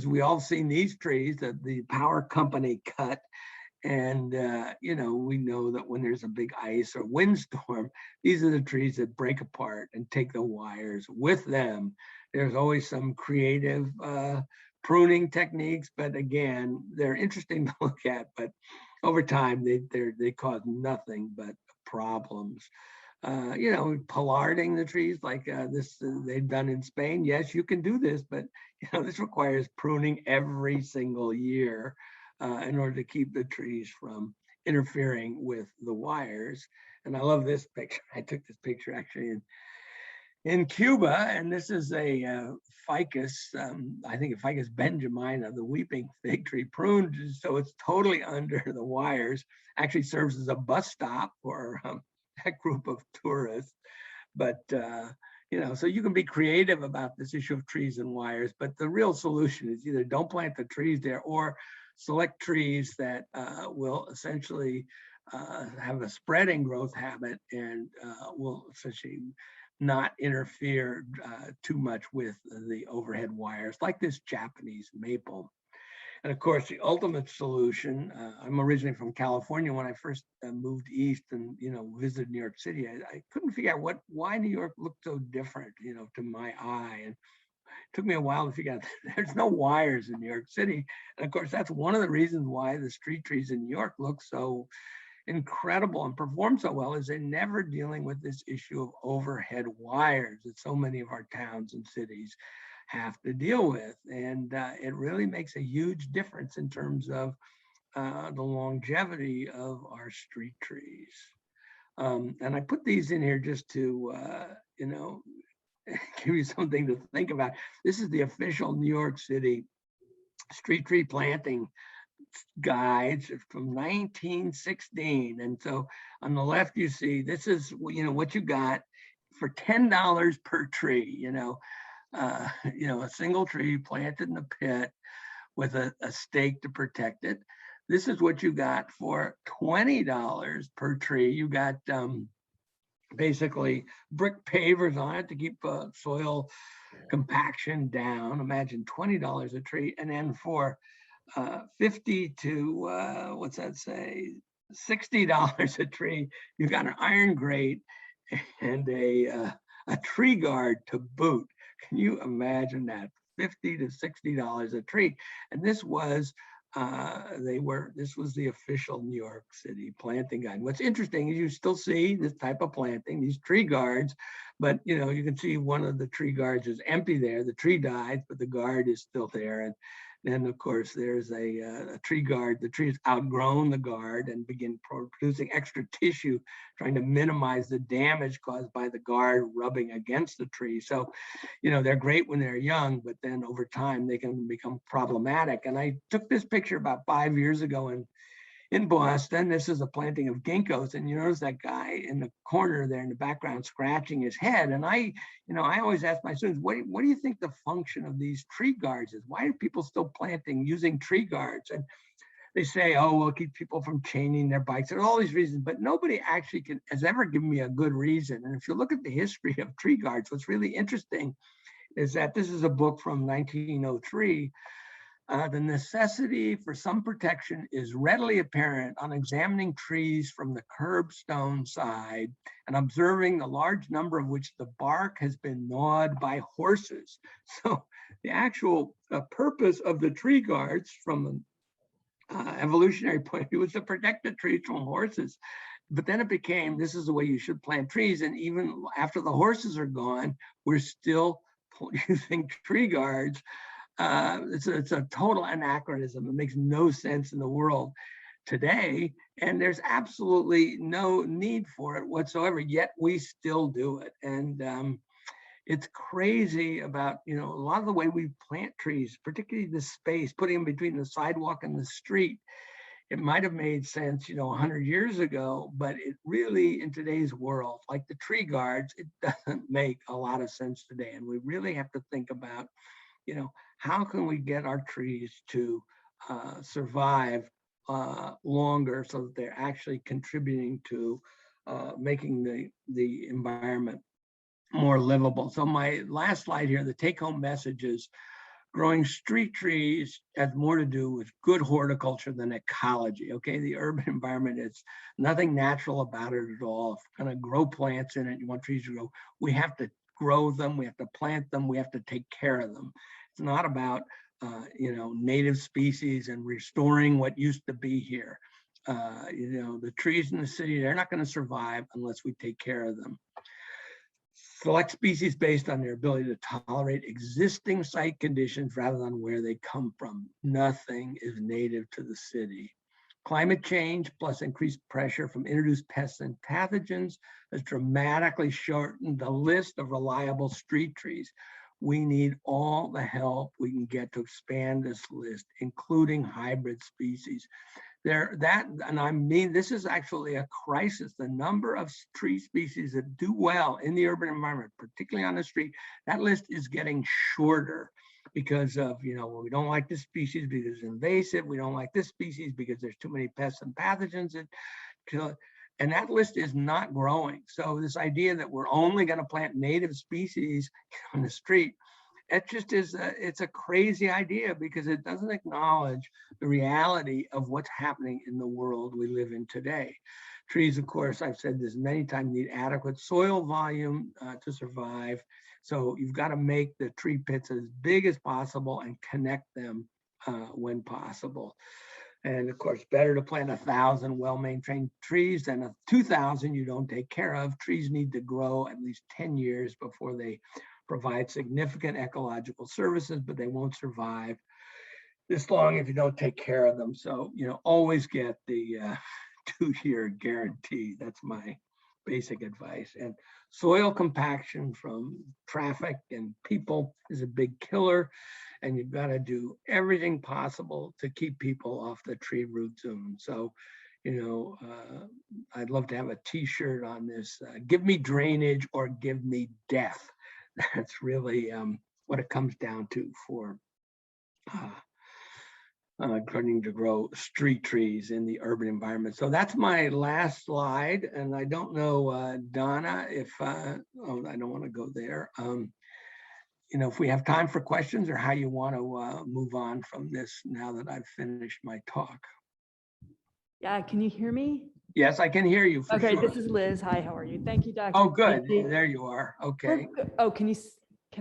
we all seen these trees that the power company cut. And, we know that when there's a big ice or windstorm, these are the trees that break apart and take the wires with them. There's always some creative pruning techniques, but again, they're interesting to look at, but over time, they cause nothing but problems. Pollarding the trees like this they've done in Spain. Yes, you can do this, but this requires pruning every single year in order to keep the trees from interfering with the wires. And I love this picture. I took this picture actually in Cuba, and this is a ficus, I think a ficus benjamina, the weeping fig tree, pruned so it's totally under the wires. Actually serves as a bus stop for that group of tourists. But so you can be creative about this issue of trees and wires, but the real solution is either don't plant the trees there or select trees that will essentially have a spreading growth habit and will essentially not interfere too much with the overhead wires, like this Japanese maple. And of course, the ultimate solution, I'm originally from California. When I first moved east and, visited New York City, I couldn't figure out why New York looked so different, to my eye. And it took me a while to figure out there's no wires in New York City. And of course, that's one of the reasons why the street trees in New York look so incredible and perform so well, is they're never dealing with this issue of overhead wires that so many of our towns and cities have to deal with. And it really makes a huge difference in terms of the longevity of our street trees. And I put these in here just to, give you something to think about. This is the official New York City street tree planting guides from 1916. And so on the left, you see, this is, what you got for $10 per tree, a single tree planted in a pit with a stake to protect it. This is what you got for $20 per tree. You got basically brick pavers on it to keep soil compaction down. Imagine $20 a tree. And then for 50 to, what's that say, $60 a tree. You've got an iron grate and a tree guard to boot. Can you imagine that? $50 to $60 a tree. And this was the official New York City planting guide. What's interesting is you still see this type of planting, these tree guards, but you know, you can see one of the tree guards is empty there. The tree died, but the guard is still there. And then of course there's a tree guard. The tree has outgrown the guard and begin producing extra tissue, trying to minimize the damage caused by the guard rubbing against the tree. So, you know, they're great when they're young, but then over time they can become problematic. And I took this picture about 5 years ago in Boston. This is a planting of ginkgos, and you notice that guy in the corner there in the background scratching his head. And I always ask my students, what do you think the function of these tree guards is? Why are people still planting using tree guards? And they say, oh, we'll keep people from chaining their bikes. There are all these reasons, but nobody actually has ever given me a good reason. And if you look at the history of tree guards, what's really interesting is that this is a book from 1903. The necessity for some protection is readily apparent on examining trees from the curbstone side and observing the large number of which the bark has been gnawed by horses. So the actual purpose of the tree guards from an evolutionary point of view was to protect the trees from horses. But then it became, this is the way you should plant trees. And even after the horses are gone, we're still using tree guards. It's a total anachronism. It makes no sense in the world today, and there's absolutely no need for it whatsoever, yet we still do it. And it's crazy about, you know, a lot of the way we plant trees, particularly the space, putting them between the sidewalk and the street. It might have made sense, you know, 100 years ago, but it really, in today's world, like the tree guards, it doesn't make a lot of sense today. And we really have to think about, you know, how can we get our trees to survive longer so that they're actually contributing to making the environment more livable. So my last slide here, the take-home message is growing street trees has more to do with good horticulture than ecology. Okay, the urban environment is nothing natural about it at all. If you're gonna grow plants in it, you want trees to grow, we have to grow them, we have to plant them, we have to take care of them. It's not about you know, native species and restoring what used to be here. You know, the trees in the city, they're not going to survive unless we take care of them. Select species based on their ability to tolerate existing site conditions rather than where they come from. Nothing is native to the city. Climate change plus increased pressure from introduced pests and pathogens has dramatically shortened the list of reliable street trees. We need all the help we can get to expand this list, including hybrid species. And I mean, this is actually a crisis. The number of tree species that do well in the urban environment, particularly on the street, that list is getting shorter because of, you know, we don't like this species because it's invasive. We don't like this species because there's too many pests and pathogens that kill it. And that list is not growing. So this idea that we're only going to plant native species on the street, it just is, it's a crazy idea because it doesn't acknowledge the reality of what's happening in the world we live in today. Trees, of course, I've said this many times, need adequate soil volume to survive. So you've got to make the tree pits as big as possible and connect them when possible. And of course, better to plant 1,000 well-maintained trees than 2,000 you don't take care of. Trees need to grow at least 10 years before they provide significant ecological services, but they won't survive this long if you don't take care of them. So, you know, always get the 2-year guarantee. That's my basic advice. And soil compaction from traffic and people is a big killer. And you've got to do everything possible to keep people off the tree root zone. So, you know, I'd love to have a t-shirt on this, give me drainage or give me death. That's really what it comes down to for starting to grow street trees in the urban environment. So that's my last slide. And I don't know, Donna, if, oh, I don't want to go there. You know, if we have time for questions or how you want to move on from this now that I've finished my talk. Yeah, can you hear me? Yes, I can hear you for Okay, sure. this is Liz. Hi, how are you? Thank you, Dr. Oh, good. Tredici. There you are. We're Okay. good. Oh, can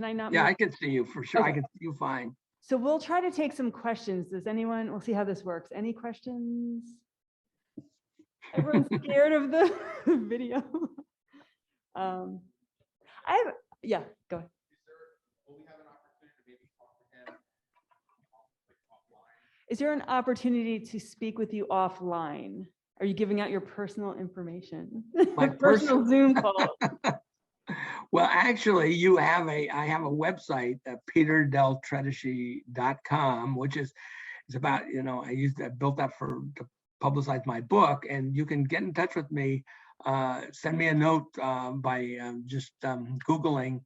I not Yeah, move? I can see you for sure. I Okay. can see you fine. So we'll try to take some questions. Does anyone, we'll see how this works. Any questions? Everyone's scared of the video. I have, yeah, go ahead. Is there an opportunity to speak with you offline? Are you giving out your personal information? My Personal Zoom call. Well, actually, I have a website, peterdeltredici.com, which is about, I built that to publicize my book, and you can get in touch with me. Send me a note by just Googling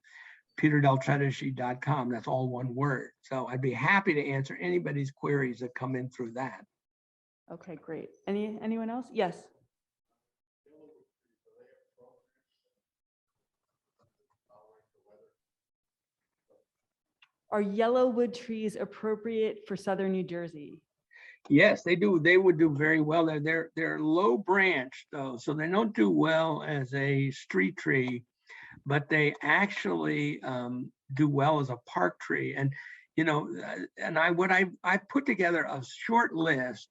peterdeltredici.com. That's all one word. So I'd be happy to answer anybody's queries that come in through that. Okay, great. Anyone else? Yes. Are yellow wood trees appropriate for southern New Jersey? Yes, they do. They would do very well. They're low branch though, so they don't do well as a street tree, but they actually do well as a park tree. And and I put together a short list,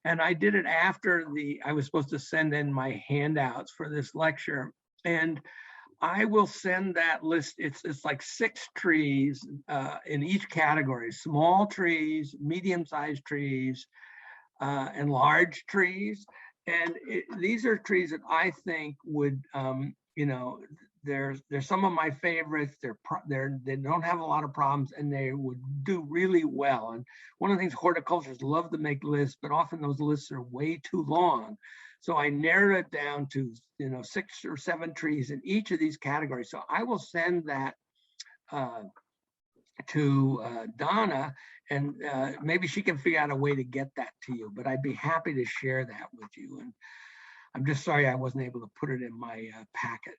and I did it after I was supposed to send in my handouts for this lecture, and I will send that list. It's like 6 trees in each category: small trees, medium-sized trees, and large trees. And these are trees that I think would, they're some of my favorites. They don't have a lot of problems, and they would do really well. And one of the things horticulturists love to make lists, but often those lists are way too long. So I narrowed it down to 6 or 7 trees in each of these categories. So I will send that to Donna, and maybe she can figure out a way to get that to you. But I'd be happy to share that with you. And I'm just sorry I wasn't able to put it in my packet.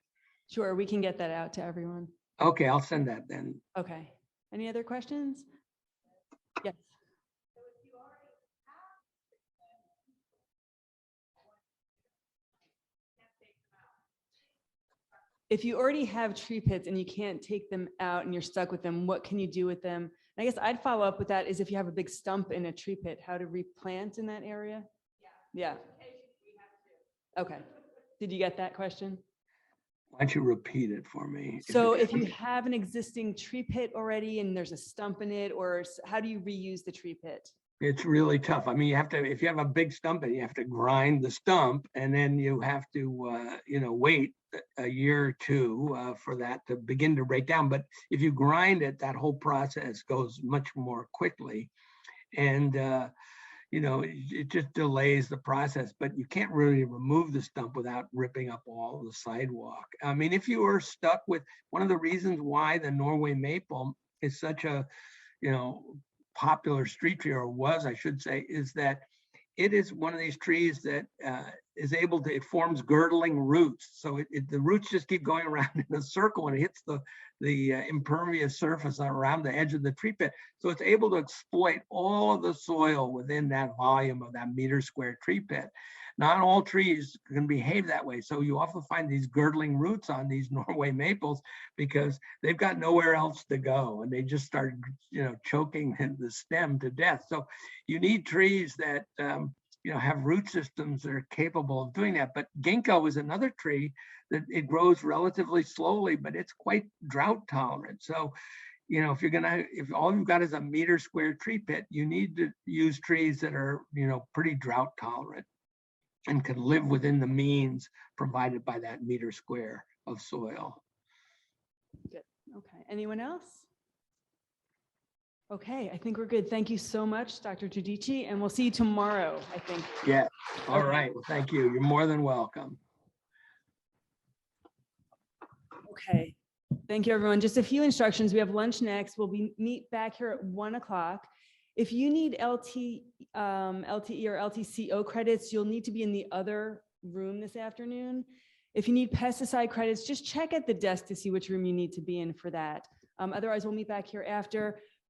Sure, we can get that out to everyone. Okay, I'll send that then. Okay. Any other questions? Yes. If you already have tree pits and you can't take them out and you're stuck with them, what can you do with them? And I guess I'd follow up with that is if you have a big stump in a tree pit, how to replant in that area? Yeah. Okay. Did you get that question? Why don't you repeat it for me? So if you have an existing tree pit already and there's a stump in it, or how do you reuse the tree pit? It's really tough. I mean, if you have a big stump, and you have to grind the stump, and then you have to, wait a year or two for that to begin to break down. But if you grind it, that whole process goes much more quickly. And, it just delays the process, but you can't really remove the stump without ripping up all the sidewalk. I mean, if you are stuck with one of the reasons why the Norway maple is such a, popular street tree, or was, I should say, is that it is one of these trees that it forms girdling roots. So the roots just keep going around in a circle, and it hits the impervious surface around the edge of the tree pit. So it's able to exploit all of the soil within that volume of that meter square tree pit. Not all trees can behave that way. So you often find these girdling roots on these Norway maples because they've got nowhere else to go, and they just start, choking the stem to death. So you need trees that, have root systems that are capable of doing that. But ginkgo is another tree that it grows relatively slowly, but it's quite drought tolerant. So, if all you've got is a meter square tree pit, you need to use trees that are, pretty drought tolerant and can live within the means provided by that meter square of soil. Good. Okay. Anyone else? Okay, I think we're good. Thank you so much, Dr. Tredici, and we'll see you tomorrow, I think. Yeah. All right. Well, thank you. You're more than welcome. Okay. Thank you, everyone. Just a few instructions. We have lunch next. We'll meet back here at 1 o'clock. If you need LTE or LTCO credits, you'll need to be in the other room this afternoon. If you need pesticide credits, just check at the desk to see which room you need to be in for that. Otherwise, we'll meet back here after.